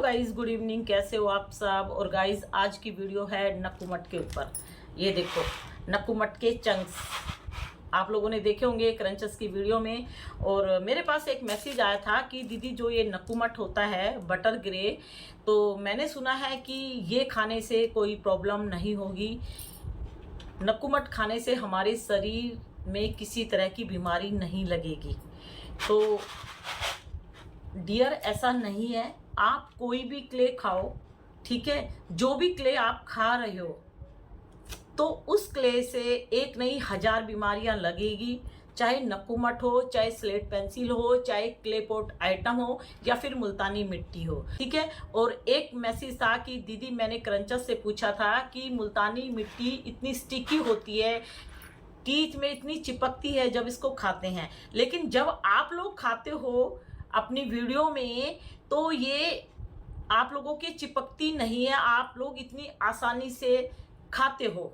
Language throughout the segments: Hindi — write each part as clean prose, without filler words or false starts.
Guys, good evening. कैसे हो आप सब। और गाइस, आज की वीडियो है नक्कू मटके के ऊपर। ये देखो, नक्कू मटके चंक्स आप लोगों ने देखे होंगे क्रंचेस की वीडियो में। और मेरे पास एक मैसेज आया था कि दीदी जो ये नक्कू मट होता है बटर ग्रे, तो मैंने सुना है कि ये खाने से कोई प्रॉब्लम नहीं होगी। नक्कू मट खाने से हमारे शरीर में किसी तरह की बीमारी नहीं लगेगी। तो डियर, ऐसा नहीं है। आप कोई भी क्ले खाओ, ठीक है, जो भी क्ले आप खा रहे हो, तो उस क्ले से एक नहीं 1000 बीमारियां लगेगी। चाहे नक्कू मट हो, चाहे स्लेट पेंसिल हो, चाहे क्ले पॉट आइटम हो, या फिर मुल्तानी मिट्टी हो, ठीक है। और एक मैसेज था कि दीदी, मैंने क्रंचेस से पूछा था कि मुल्तानी मिट्टी इतनी स्टिकी होती है, टीथ में इतनी चिपकती है जब इसको खाते हैं, लेकिन जब आप लोग खाते हो अपनी वीडियो में तो ये आप लोगों की चिपकती नहीं है। आप लोग इतनी आसानी से खाते हो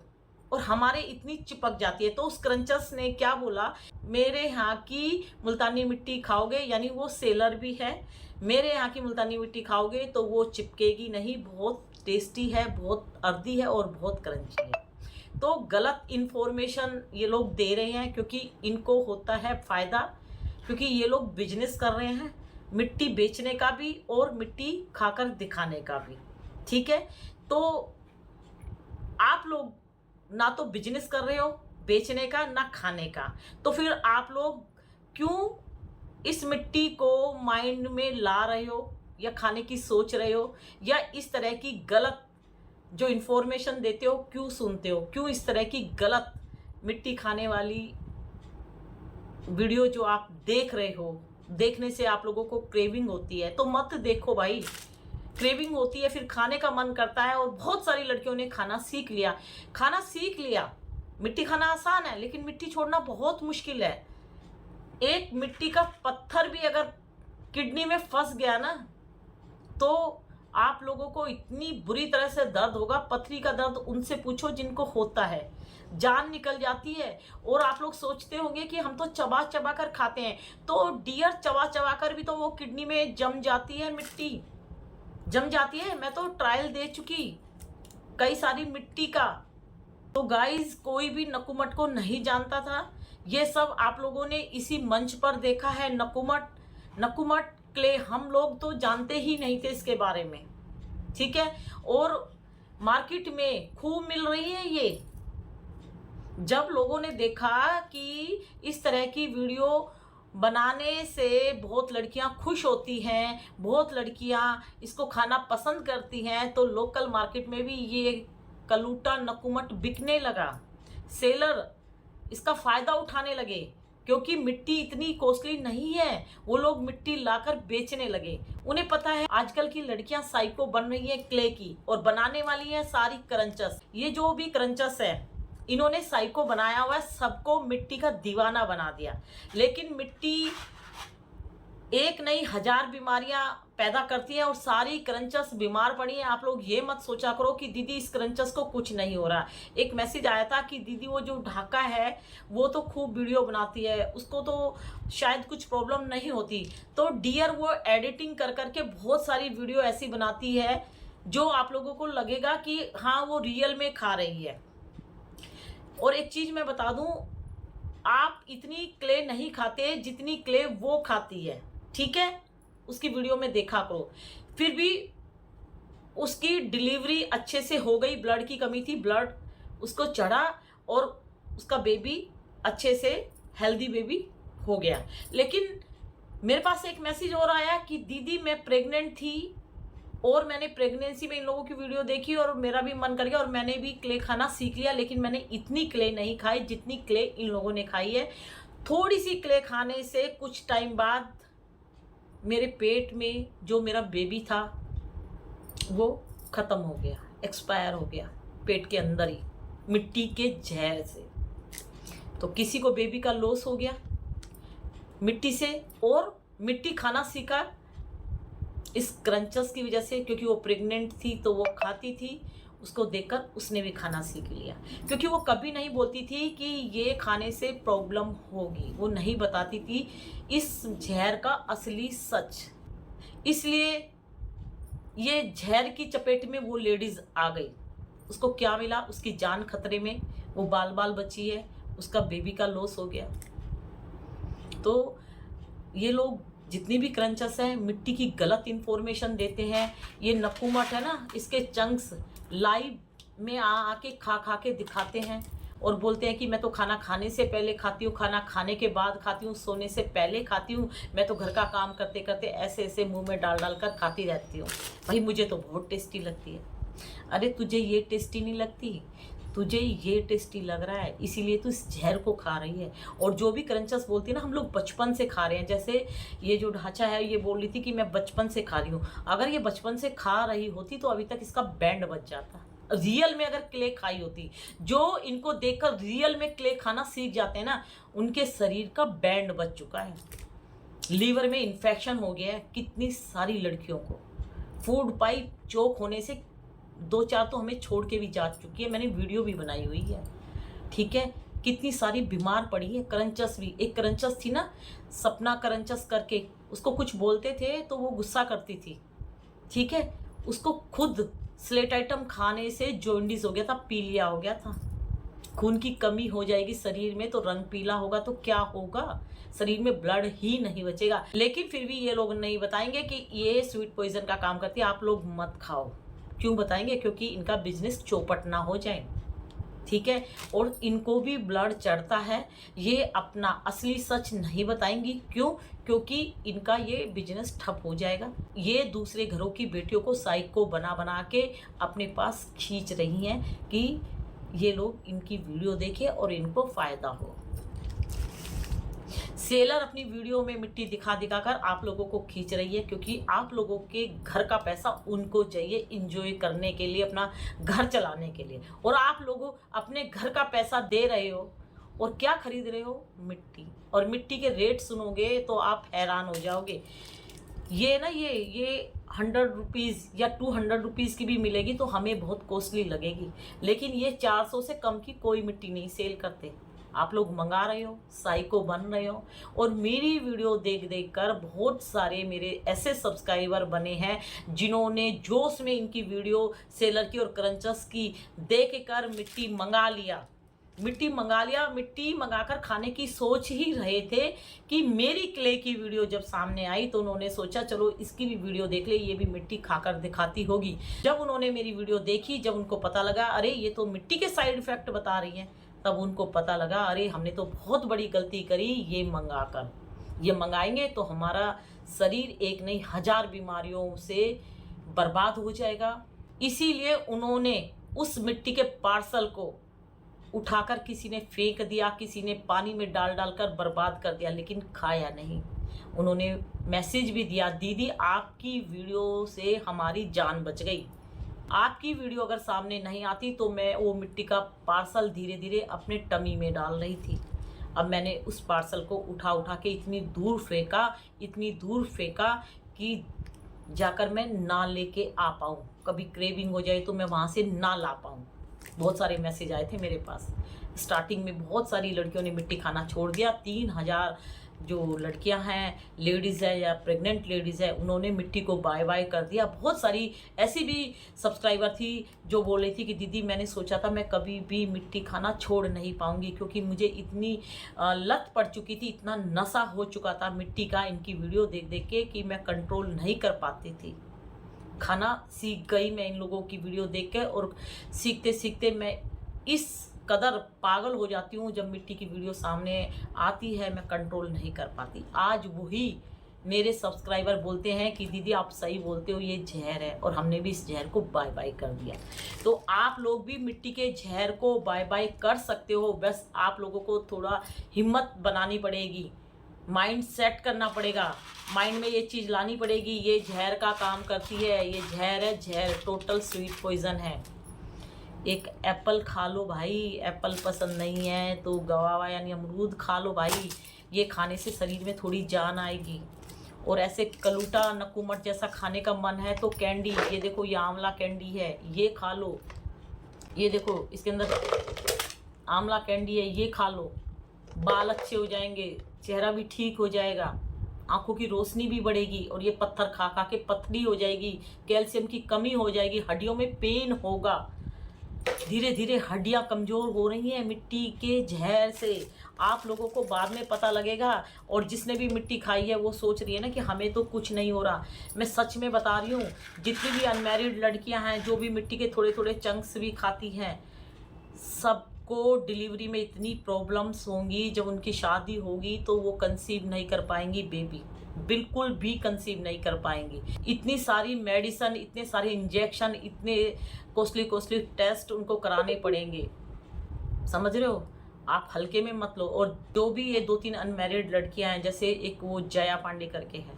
और हमारे इतनी चिपक जाती है। तो उस क्रंचेस ने क्या बोला, मेरे यहाँ की मुल्तानी मिट्टी खाओगे, यानी वो सेलर भी है, मेरे यहाँ की मुल्तानी मिट्टी खाओगे तो वो चिपकेगी नहीं, बहुत टेस्टी है, बहुत अर्दी है और बहुत क्रंची है। तो गलत इन्फॉर्मेशन ये लोग दे रहे हैं क्योंकि इनको होता है फ़ायदा, क्योंकि ये लोग बिजनेस कर रहे हैं, मिट्टी बेचने का भी और मिट्टी खाकर दिखाने का भी, ठीक है। तो आप लोग ना तो बिजनेस कर रहे हो बेचने का, ना खाने का, तो फिर आप लोग क्यों इस मिट्टी को माइंड में ला रहे हो या खाने की सोच रहे हो, या इस तरह की गलत जो इन्फॉर्मेशन देते हो क्यों सुनते हो, क्यों इस तरह की गलत मिट्टी खाने वाली वीडियो जो आप देख रहे हो, देखने से आप लोगों को क्रेविंग होती है, तो मत देखो भाई। क्रेविंग होती है, फिर खाने का मन करता है। और बहुत सारी लड़कियों ने खाना सीख लिया। मिट्टी खाना आसान है, लेकिन मिट्टी छोड़ना बहुत मुश्किल है। एक मिट्टी का पत्थर भी अगर किडनी में फंस गया ना, तो आप लोगों को इतनी बुरी तरह से दर्द होगा। पथरी का दर्द उनसे पूछो जिनको होता है, जान निकल जाती है। और आप लोग सोचते होंगे कि हम तो चबा चबा कर खाते हैं, तो डियर, चबा चबा कर भी तो वो किडनी में जम जाती है, मिट्टी जम जाती है। मैं तो ट्रायल दे चुकी कई सारी मिट्टी का। तो गाइज, कोई भी नक्कू मट को नहीं जानता था। ये सब आप लोगों ने इसी मंच पर देखा है। नक्कू मट क्ले हम लोग तो जानते ही नहीं थे इसके बारे में, ठीक है। और मार्केट में खूब मिल रही है ये। जब लोगों ने देखा कि इस तरह की वीडियो बनाने से बहुत लड़कियां खुश होती हैं, बहुत लड़कियां इसको खाना पसंद करती हैं, तो लोकल मार्केट में भी ये कलूटा नक्कू मट बिकने लगा। सेलर इसका फायदा उठाने लगे, क्योंकि मिट्टी इतनी कॉस्टली नहीं है। वो लोग मिट्टी लाकर बेचने लगे। उन्हें पता है आजकल की लड़कियां साइको बन रही है क्ले की, और बनाने वाली है सारी क्रंचेस। ये जो भी क्रंचेस है, इन्होंने साइको बनाया हुआ है, सबको मिट्टी का दीवाना बना दिया। लेकिन मिट्टी एक नहीं 1000 बीमारियां पैदा करती है, और सारी क्रंचेस बीमार पड़ी हैं। आप लोग ये मत सोचा करो कि दीदी इस क्रंचेस को कुछ नहीं हो रहा। एक मैसेज आया था कि दीदी वो जो ढाका है वो तो खूब वीडियो बनाती है, उसको तो शायद कुछ प्रॉब्लम नहीं होती। तो डियर, वो एडिटिंग कर करके बहुत सारी वीडियो ऐसी बनाती है जो आप लोगों को लगेगा कि हाँ, वो रियल में खा रही है। और एक चीज मैं बता दूं, आप इतनी क्ले नहीं खाते जितनी क्ले वो खाती है, ठीक है। उसकी वीडियो में देखा करो। फिर भी उसकी डिलीवरी अच्छे से हो गई। ब्लड की कमी थी, ब्लड उसको चढ़ा और उसका बेबी अच्छे से हेल्दी बेबी हो गया। लेकिन मेरे पास एक मैसेज और आया कि दीदी, मैं प्रेग्नेंट थी और मैंने प्रेगनेंसी में इन लोगों की वीडियो देखी और मेरा भी मन कर गया और मैंने भी क्ले खाना सीख लिया, लेकिन मैंने इतनी क्ले नहीं खाई जितनी क्ले इन लोगों ने खाई है। थोड़ी सी क्ले खाने से कुछ टाइम बाद मेरे पेट में जो मेरा बेबी था वो ख़त्म हो गया, एक्सपायर हो गया पेट के अंदर ही, मिट्टी के जहर से। तो किसी को बेबी का लॉस हो गया मिट्टी से, और मिट्टी खाना सीखा इस क्रंचेस की वजह से, क्योंकि वो प्रेग्नेंट थी तो वो खाती थी। उसको देखकर उसने भी खाना सीख लिया, क्योंकि वो कभी नहीं बोलती थी कि ये खाने से प्रॉब्लम होगी। वो नहीं बताती थी इस जहर का असली सच। इसलिए ये जहर की चपेट में वो लेडीज आ गई। उसको क्या मिला? उसकी जान खतरे में, वो बाल बाल बची है, उसका बेबी का लॉस हो गया। तो ये लोग जितनी भी क्रंचर्स हैं मिट्टी की गलत इंफॉर्मेशन देते हैं। ये नकुमट है ना, इसके चंक्स लाइव में आके खा के दिखाते हैं और बोलते हैं कि मैं तो खाना खाने से पहले खाती हूँ, खाना खाने के बाद खाती हूँ, सोने से पहले खाती हूँ, मैं तो घर का काम करते करते ऐसे ऐसे मुंह में डाल डाल कर खाती रहती हूँ। भाई मुझे तो बहुत टेस्टी लगती है। अरे तुझे ये टेस्टी नहीं लगती, तुझे ये टेस्टी लग रहा है इसीलिए तू इस जहर को खा रही है। और जो भी क्रंचर्स बोलती है ना, हम लोग बचपन से खा रहे हैं। जैसे ये जो ढांचा है, ये बोल रही थी कि मैं बचपन से खा रही हूँ। अगर ये बचपन से खा रही होती तो अभी तक इसका बैंड बच जाता। रियल में अगर क्ले खाई होती, जो इनको देखकर रियल में क्ले खाना सीख जाते हैं ना, उनके शरीर का बैंड बच चुका है। लीवर में इन्फेक्शन हो गया है कितनी सारी लड़कियों को, फूड पाइप चोक होने से 2-4 तो हमें छोड़ के भी जा चुकी है, मैंने वीडियो भी बनाई हुई है। ठीक है, कितनी सारी बीमार पड़ी है। क्रंचस भी, एक क्रंचस थी ना सपना क्रंचस करके, उसको कुछ बोलते थे तो वो गुस्सा करती थी। ठीक है, उसको खुद स्लेट आइटम खाने से जॉन्डिस हो गया था, पीलिया हो गया था। खून की कमी हो जाएगी शरीर में तो रंग पीला होगा तो क्या होगा, शरीर में ब्लड ही नहीं बचेगा। लेकिन फिर भी ये लोग नहीं बताएंगे कि ये स्वीट पॉइजन का काम करती है, आप लोग मत खाओ। क्यों बताएंगे? क्योंकि इनका बिजनेस चौपट ना हो जाए। ठीक है, और इनको भी ब्लड चढ़ता है, ये अपना असली सच नहीं बताएंगी। क्यों? क्योंकि इनका ये बिजनेस ठप हो जाएगा। ये दूसरे घरों की बेटियों को साइको बना बना के अपने पास खींच रही हैं कि ये लोग इनकी वीडियो देखें और इनको फायदा हो। सेलर अपनी वीडियो में मिट्टी दिखा दिखा कर आप लोगों को खींच रही है, क्योंकि आप लोगों के घर का पैसा उनको चाहिए इंजॉय करने के लिए, अपना घर चलाने के लिए। और आप लोगों अपने घर का पैसा दे रहे हो और क्या खरीद रहे हो? मिट्टी। और मिट्टी के रेट सुनोगे तो आप हैरान हो जाओगे। ये ना ये 100 रुपीज़ या 200 रुपीज़ की भी मिलेगी तो हमें बहुत कॉस्टली लगेगी, लेकिन ये 400 से कम की कोई मिट्टी नहीं सेल करते। आप लोग मंगा रहे हो, साइको बन रहे हो। और मेरी वीडियो देख देख कर बहुत सारे मेरे ऐसे सब्सक्राइबर बने हैं जिन्होंने जोश में इनकी वीडियो सेलर की और क्रंचर्स की देख कर मिट्टी मंगा लिया। मिट्टी मंगाकर खाने की सोच ही रहे थे कि मेरी क्ले की वीडियो जब सामने आई तो उन्होंने सोचा चलो इसकी भी वीडियो देख ले, ये भी मिट्टी खाकर दिखाती होगी। जब उन्होंने मेरी वीडियो देखी, जब उनको पता लगा अरे ये तो मिट्टी के साइड इफेक्ट बता रही है, तब उनको पता लगा अरे हमने तो बहुत बड़ी गलती करी ये मंगाकर। ये मंगाएंगे तो हमारा शरीर एक नहीं 1000 बीमारियों से बर्बाद हो जाएगा। इसीलिए उन्होंने उस मिट्टी के पार्सल को उठाकर किसी ने फेंक दिया, किसी ने पानी में डाल डालकर बर्बाद कर दिया, लेकिन खाया नहीं। उन्होंने मैसेज भी दिया, दीदी आपकी वीडियो से हमारी जान बच गई। आपकी वीडियो अगर सामने नहीं आती तो मैं वो मिट्टी का पार्सल धीरे धीरे अपने टमी में डाल रही थी। अब मैंने उस पार्सल को उठा के इतनी दूर फेंका कि जाकर मैं ना लेके आ पाऊँ, कभी क्रेविंग हो जाए तो मैं वहाँ से ना ला पाऊँ। बहुत सारे मैसेज आए थे मेरे पास। स्टार्टिंग में बहुत सारी लड़कियों ने मिट्टी खाना छोड़ दिया। 3000 जो लड़कियां हैं, लेडीज़ है या प्रेग्नेंट लेडीज़ है, उन्होंने मिट्टी को बाय बाय कर दिया। बहुत सारी ऐसी भी सब्सक्राइबर थी जो बोल रही थी कि दीदी मैंने सोचा था मैं कभी भी मिट्टी खाना छोड़ नहीं पाऊंगी, क्योंकि मुझे इतनी लत पड़ चुकी थी, इतना नशा हो चुका था मिट्टी का इनकी वीडियो देख देख के कि मैं कंट्रोल नहीं कर पाती थी। खाना सीख गई मैं इन लोगों की वीडियो देख के, और सीखते सीखते मैं इस कदर पागल हो जाती हूँ जब मिट्टी की वीडियो सामने आती है, मैं कंट्रोल नहीं कर पाती। आज वही मेरे सब्सक्राइबर बोलते हैं कि दीदी आप सही बोलते हो, ये जहर है, और हमने भी इस जहर को बाय बाय कर दिया। तो आप लोग भी मिट्टी के जहर को बाय बाय कर सकते हो, बस आप लोगों को थोड़ा हिम्मत बनानी पड़ेगी, माइंड सेट करना पड़ेगा, माइंड में ये चीज़ लानी पड़ेगी ये जहर का काम करती है, ये जहर है, जहर टोटल स्वीट पॉइजन है। एक एप्पल खा लो भाई, एप्पल पसंद नहीं है तो गवावा यानी अमरूद खा लो भाई, ये खाने से शरीर में थोड़ी जान आएगी। और ऐसे कलूटा नकुमट जैसा खाने का मन है तो कैंडी, ये देखो ये आंवला कैंडी है, ये खा लो। ये देखो इसके अंदर आंवला कैंडी है, ये खा लो, बाल अच्छे हो जाएंगे, चेहरा भी ठीक हो जाएगा। आंखों की रोशनी भी बढ़ेगी और ये पत्थर खा खा के पथरी हो जाएगी, कैल्शियम की कमी हो जाएगी, हड्डियों में पेन होगा। धीरे धीरे हड्डियां कमजोर हो रही हैं मिट्टी के जहर से। आप लोगों को बाद में पता लगेगा, और जिसने भी मिट्टी खाई है वो सोच रही है ना कि हमें तो कुछ नहीं हो रहा। मैं सच में बता रही हूँ, जितनी भी अनमैरिड लड़कियां हैं जो भी मिट्टी के थोड़े थोड़े चंक्स भी खाती हैं, सबको डिलीवरी में इतनी प्रॉब्लम्स होंगी। जब उनकी शादी होगी तो वो कंसीव नहीं कर पाएंगी बेबी, बिल्कुल भी कंसीव नहीं कर पाएंगी। इतनी सारी मेडिसिन, इतने सारे इंजेक्शन, इतने कॉस्टली टेस्ट उनको कराने पड़ेंगे, समझ रहे हो। आप हल्के में मत लो। और जो भी ये 2-3 अनमैरिड लड़कियां हैं, जैसे एक वो जया पांडे करके है,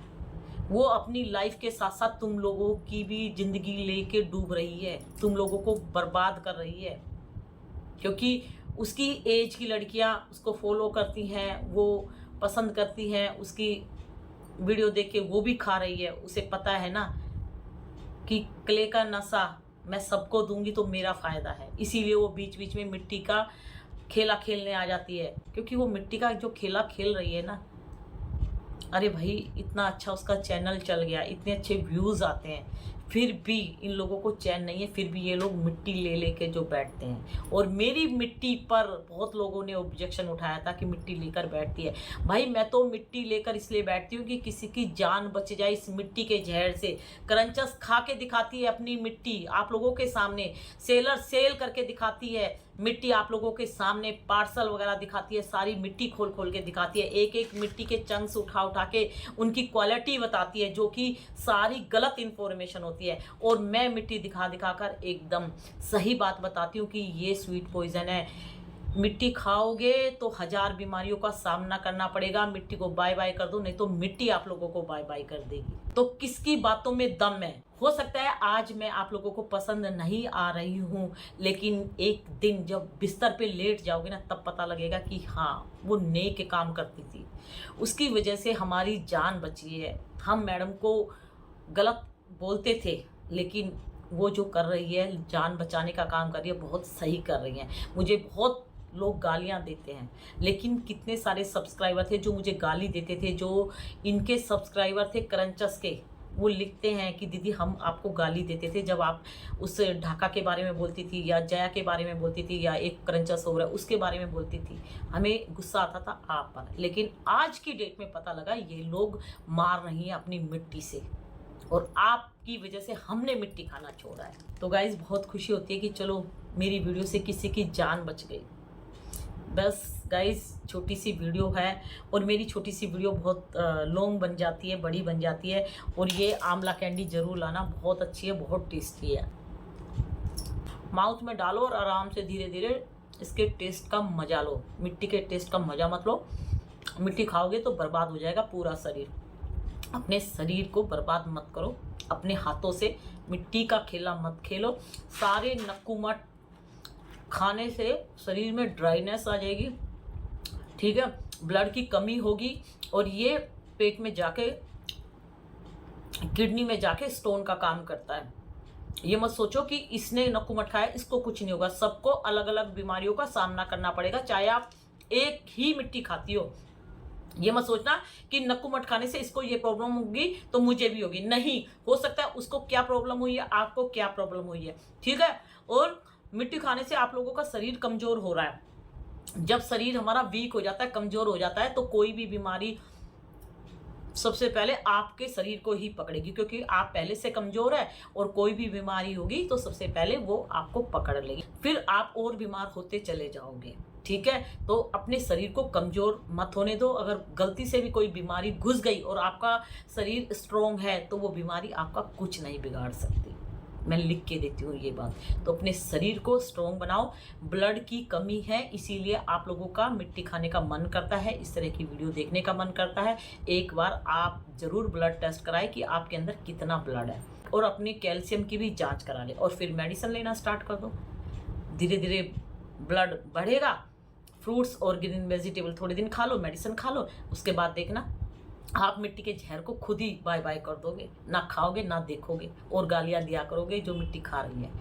वो अपनी लाइफ के साथ साथ तुम लोगों की भी जिंदगी लेके डूब रही है, तुम लोगों को बर्बाद कर रही है। क्योंकि उसकी एज की लड़कियां उसको फॉलो करती हैं, वो पसंद करती हैं, उसकी वीडियो देख के वो भी खा रही है। उसे पता है ना कि क्ले का नशा मैं सबको दूंगी तो मेरा फायदा है, इसीलिए वो बीच बीच में मिट्टी का खेला खेलने आ जाती है। क्योंकि वो मिट्टी का जो खेला खेल रही है ना, अरे भाई इतना अच्छा उसका चैनल चल गया, इतने अच्छे व्यूज़ आते हैं, फिर भी इन लोगों को चैन नहीं है। फिर भी ये लोग मिट्टी ले लेके जो बैठते हैं। और मेरी मिट्टी पर बहुत लोगों ने ऑब्जेक्शन उठाया था कि मिट्टी लेकर बैठती है। भाई मैं तो मिट्टी लेकर इसलिए बैठती हूँ कि किसी की जान बच जाए इस मिट्टी के जहर से। क्रंचस खा के दिखाती है अपनी मिट्टी आप लोगों के सामने, सेलर सेल करके दिखाती है मिट्टी आप लोगों के सामने, पार्सल वगैरह दिखाती है, सारी मिट्टी खोल खोल के दिखाती है, एक एक मिट्टी के चंक्स उठा उठा के उनकी क्वालिटी बताती है, जो कि सारी गलत इन्फॉर्मेशन होती है। और मैं मिट्टी दिखा दिखा कर एकदम सही बात बताती हूँ कि ये स्वीट पॉइजन है, मिट्टी खाओगे तो 1000 बीमारियों का सामना करना पड़ेगा। मिट्टी को बाय बाय कर दो, नहीं तो मिट्टी आप लोगों को बाय बाय कर देगी। तो किसकी बातों में दम है। हो सकता है आज मैं आप लोगों को पसंद नहीं आ रही हूँ, लेकिन एक दिन जब बिस्तर पे लेट जाओगे ना, तब पता लगेगा कि हाँ वो नेक काम करती थी, उसकी वजह से हमारी जान बची है। हम मैडम को गलत बोलते थे, लेकिन वो जो कर रही है, जान बचाने का काम कर रही है, बहुत सही कर रही है। मुझे बहुत लोग गालियां देते हैं, लेकिन कितने सारे सब्सक्राइबर थे जो मुझे गाली देते थे, जो इनके सब्सक्राइबर थे क्रंचस के, वो लिखते हैं कि दीदी हम आपको गाली देते थे जब आप उस ढाका के बारे में बोलती थी, या जया के बारे में बोलती थी, या एक क्रंचस हो रहा है उसके बारे में बोलती थी, हमें गुस्सा आता था आप पर। लेकिन आज की डेट में पता लगा ये लोग मार रही हैं अपनी मिट्टी से, और आपकी वजह से हमने मिट्टी खाना छोड़ा है। तो गाइज बहुत खुशी होती है कि चलो मेरी वीडियो से किसी की जान बच गई। बस गाइज छोटी सी वीडियो है, और मेरी छोटी सी वीडियो बहुत लॉन्ग बन जाती है, बड़ी बन जाती है। और ये आंवला कैंडी ज़रूर लाना, बहुत अच्छी है, बहुत टेस्टी है। माउथ में डालो और आराम से धीरे धीरे इसके टेस्ट का मजा लो। मिट्टी के टेस्ट का मजा मत लो, मिट्टी खाओगे तो बर्बाद हो जाएगा पूरा शरीर। अपने शरीर को बर्बाद मत करो, अपने हाथों से मिट्टी का खेला मत खेलो। सारे नक्कूमट खाने से शरीर में ड्राइनेस आ जाएगी, ठीक है, ब्लड की कमी होगी, और ये पेट में जाके किडनी में जाके स्टोन का काम करता है। ये मत सोचो कि इसने नक्कूमट खाया इसको कुछ नहीं होगा। सबको अलग अलग बीमारियों का सामना करना पड़ेगा, चाहे आप एक ही मिट्टी खाती हो। ये मत सोचना कि नक्कूमट खाने से इसको ये प्रॉब्लम होगी तो मुझे भी होगी, नहीं हो सकता है उसको क्या प्रॉब्लम हुई है, आपको क्या प्रॉब्लम हुई है, ठीक है। और मिट्टी खाने से आप लोगों का शरीर कमजोर हो रहा है। जब शरीर हमारा वीक हो जाता है, कमजोर हो जाता है, तो कोई भी बीमारी सबसे पहले आपके शरीर को ही पकड़ेगी, क्योंकि आप पहले से कमजोर है, और कोई भी बीमारी होगी तो सबसे पहले वो आपको पकड़ लेगी, फिर आप और बीमार होते चले जाओगे, ठीक है। तो अपने शरीर को कमजोर मत होने दो। अगर गलती से भी कोई बीमारी घुस गई और आपका शरीर स्ट्रोंग है, तो वो बीमारी आपका कुछ नहीं बिगाड़ सकती। मैं लिख के देती हूँ ये बात। तो अपने शरीर को स्ट्रोंग बनाओ। ब्लड की कमी है, इसीलिए आप लोगों का मिट्टी खाने का मन करता है, इस तरह की वीडियो देखने का मन करता है। एक बार आप जरूर ब्लड टेस्ट कराएं कि आपके अंदर कितना ब्लड है, और अपने कैल्शियम की भी जांच करा लें, और फिर मेडिसिन लेना स्टार्ट कर दो। धीरे धीरे ब्लड बढ़ेगा। फ्रूट्स और ग्रीन वेजिटेबल थोड़े दिन खा लो, मेडिसिन खा लो, उसके बाद देखना आप मिट्टी के जहर को खुद ही बाय बाय कर दोगे, ना खाओगे ना देखोगे, और गालियां दिया करोगे जो मिट्टी खा रही है।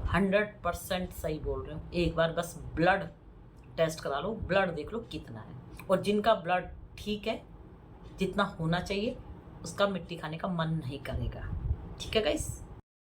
100% सही बोल रहे हो। एक बार बस ब्लड टेस्ट करा लो, ब्लड देख लो कितना है, और जिनका ब्लड ठीक है जितना होना चाहिए उसका मिट्टी खाने का मन नहीं करेगा। ठीक है गाइस।